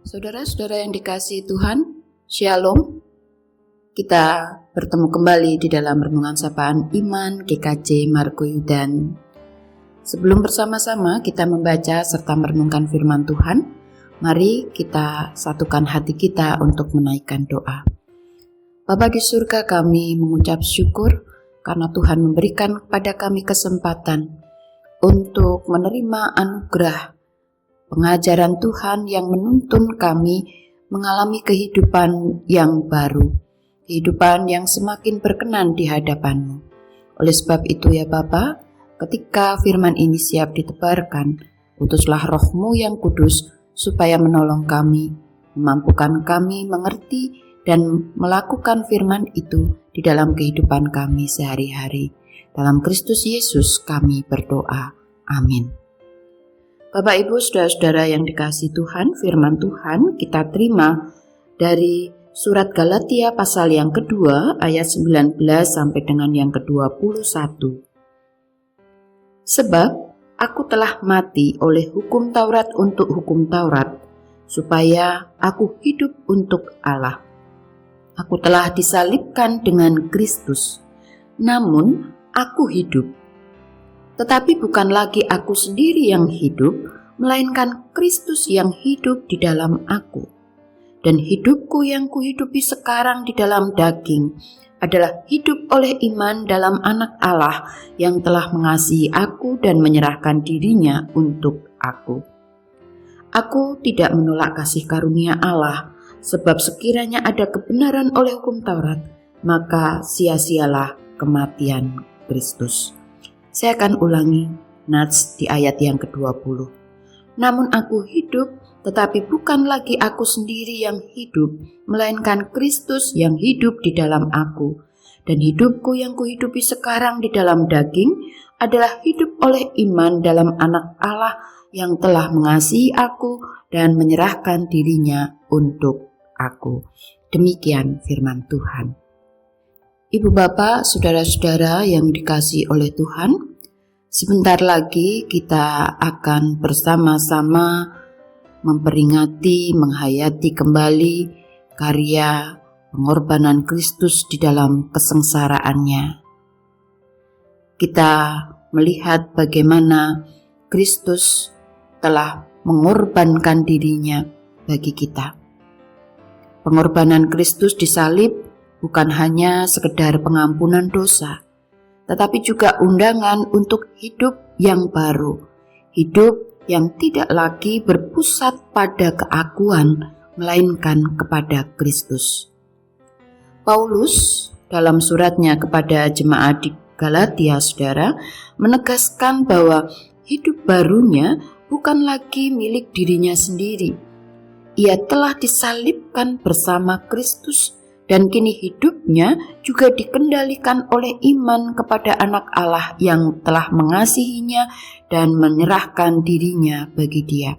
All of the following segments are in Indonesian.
Saudara-saudara yang dikasihi Tuhan, Shalom. Kita bertemu kembali di dalam renungan sapaan Iman GKJ Margo Yudan. Sebelum bersama-sama kita membaca serta merenungkan firman Tuhan, mari kita satukan hati kita untuk menaikkan doa. Bapa di surga, kami mengucap syukur karena Tuhan memberikan kepada kami kesempatan untuk menerima anugerah pengajaran Tuhan yang menuntun kami mengalami kehidupan yang baru, kehidupan yang semakin berkenan di hadapan-Mu. Oleh sebab itu ya Bapa, ketika firman ini siap ditebarkan, utuslah Roh-Mu yang kudus supaya menolong kami, memampukan kami mengerti dan melakukan firman itu di dalam kehidupan kami sehari-hari. Dalam Kristus Yesus kami berdoa. Amin. Bapak Ibu saudara-saudara yang dikasihi Tuhan, firman Tuhan kita terima dari surat Galatia pasal yang kedua ayat 19 sampai dengan yang ke-21. Sebab aku telah mati oleh hukum Taurat untuk hukum Taurat, supaya aku hidup untuk Allah. Aku telah disalibkan dengan Kristus, namun aku hidup. Tetapi bukan lagi aku sendiri yang hidup, melainkan Kristus yang hidup di dalam aku. Dan hidupku yang kuhidupi sekarang di dalam daging adalah hidup oleh iman dalam Anak Allah yang telah mengasihi aku dan menyerahkan dirinya untuk aku. Aku tidak menolak kasih karunia Allah, sebab sekiranya ada kebenaran oleh hukum Taurat, maka sia-sialah kematian Kristus. Saya akan ulangi nats di ayat yang ke-20. Namun aku hidup, tetapi bukan lagi aku sendiri yang hidup, melainkan Kristus yang hidup di dalam aku. Dan hidupku yang kuhidupi sekarang di dalam daging adalah hidup oleh iman dalam Anak Allah yang telah mengasihi aku dan menyerahkan dirinya untuk aku. Demikian firman Tuhan. Ibu bapak, saudara-saudara yang dikasihi oleh Tuhan, sebentar lagi kita akan bersama-sama memperingati, menghayati kembali karya pengorbanan Kristus di dalam kesengsaraannya. Kita melihat bagaimana Kristus telah mengorbankan dirinya bagi kita. Pengorbanan Kristus disalib bukan hanya sekedar pengampunan dosa, tetapi juga undangan untuk hidup yang baru, hidup yang tidak lagi berpusat pada keakuan, melainkan kepada Kristus. Paulus dalam suratnya kepada jemaat di Galatia, saudara, menegaskan bahwa hidup barunya bukan lagi milik dirinya sendiri. Ia telah disalibkan bersama Kristus, dan kini hidupnya juga dikendalikan oleh iman kepada Anak Allah yang telah mengasihinya dan menyerahkan dirinya bagi dia.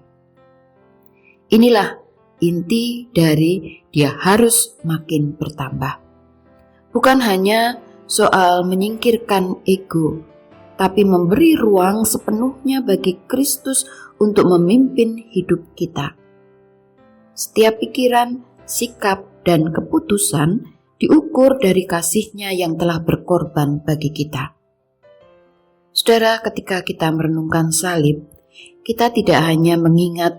Inilah inti dari dia harus makin bertambah. Bukan hanya soal menyingkirkan ego, tapi memberi ruang sepenuhnya bagi Kristus untuk memimpin hidup kita. Setiap pikiran, sikap, dan keputusan diukur dari kasih-Nya yang telah berkorban bagi kita. Saudara, ketika kita merenungkan salib, kita tidak hanya mengingat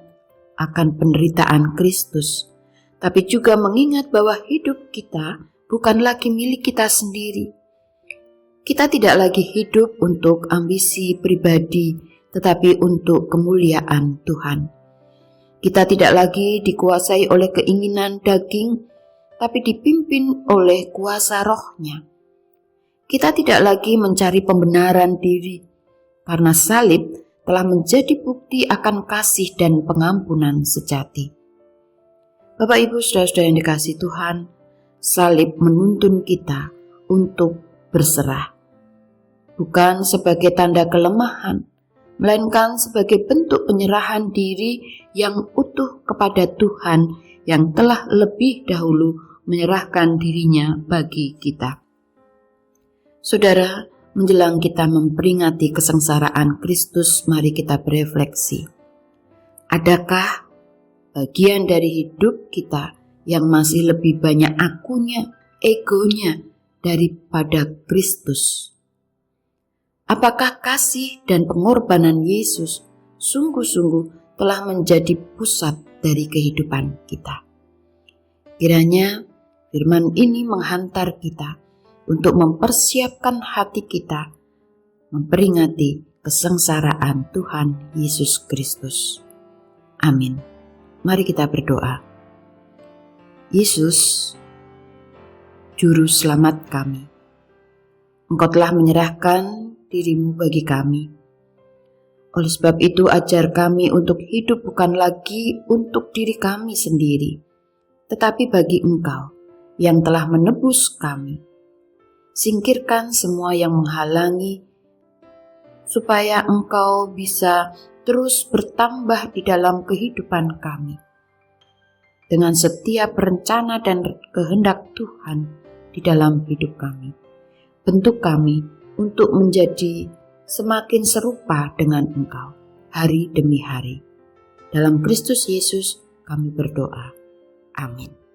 akan penderitaan Kristus, tapi juga mengingat bahwa hidup kita bukan lagi milik kita sendiri. Kita tidak lagi hidup untuk ambisi pribadi, tetapi untuk kemuliaan Tuhan. Kita tidak lagi dikuasai oleh keinginan daging, tapi dipimpin oleh kuasa Roh-Nya. Kita tidak lagi mencari pembenaran diri, karena salib telah menjadi bukti akan kasih dan pengampunan sejati. Bapak Ibu saudara-saudara yang dikasihi Tuhan, salib menuntun kita untuk berserah. Bukan sebagai tanda kelemahan, melainkan sebagai bentuk penyerahan diri yang utuh kepada Tuhan yang telah lebih dahulu menyerahkan dirinya bagi kita. Saudara, menjelang kita memperingati kesengsaraan Kristus, mari kita berefleksi. Adakah bagian dari hidup kita yang masih lebih banyak akunya, egonya, daripada Kristus? Apakah kasih dan pengorbanan Yesus sungguh-sungguh telah menjadi pusat dari kehidupan kita? Kiranya firman ini menghantar kita untuk mempersiapkan hati kita memperingati kesengsaraan Tuhan Yesus Kristus. Amin. Mari kita berdoa. Yesus, Juru Selamat kami, Engkau telah menyerahkan dirimu bagi kami. Oleh sebab itu ajar kami untuk hidup bukan lagi untuk diri kami sendiri, tetapi bagi Engkau yang telah menebus kami. Singkirkan semua yang menghalangi supaya Engkau bisa terus bertambah di dalam kehidupan kami. Dengan setiap rencana dan kehendak Tuhan di dalam hidup kami. Bentuk kami untuk menjadi semakin serupa dengan Engkau hari demi hari. Dalam Kristus Yesus kami berdoa. Amin.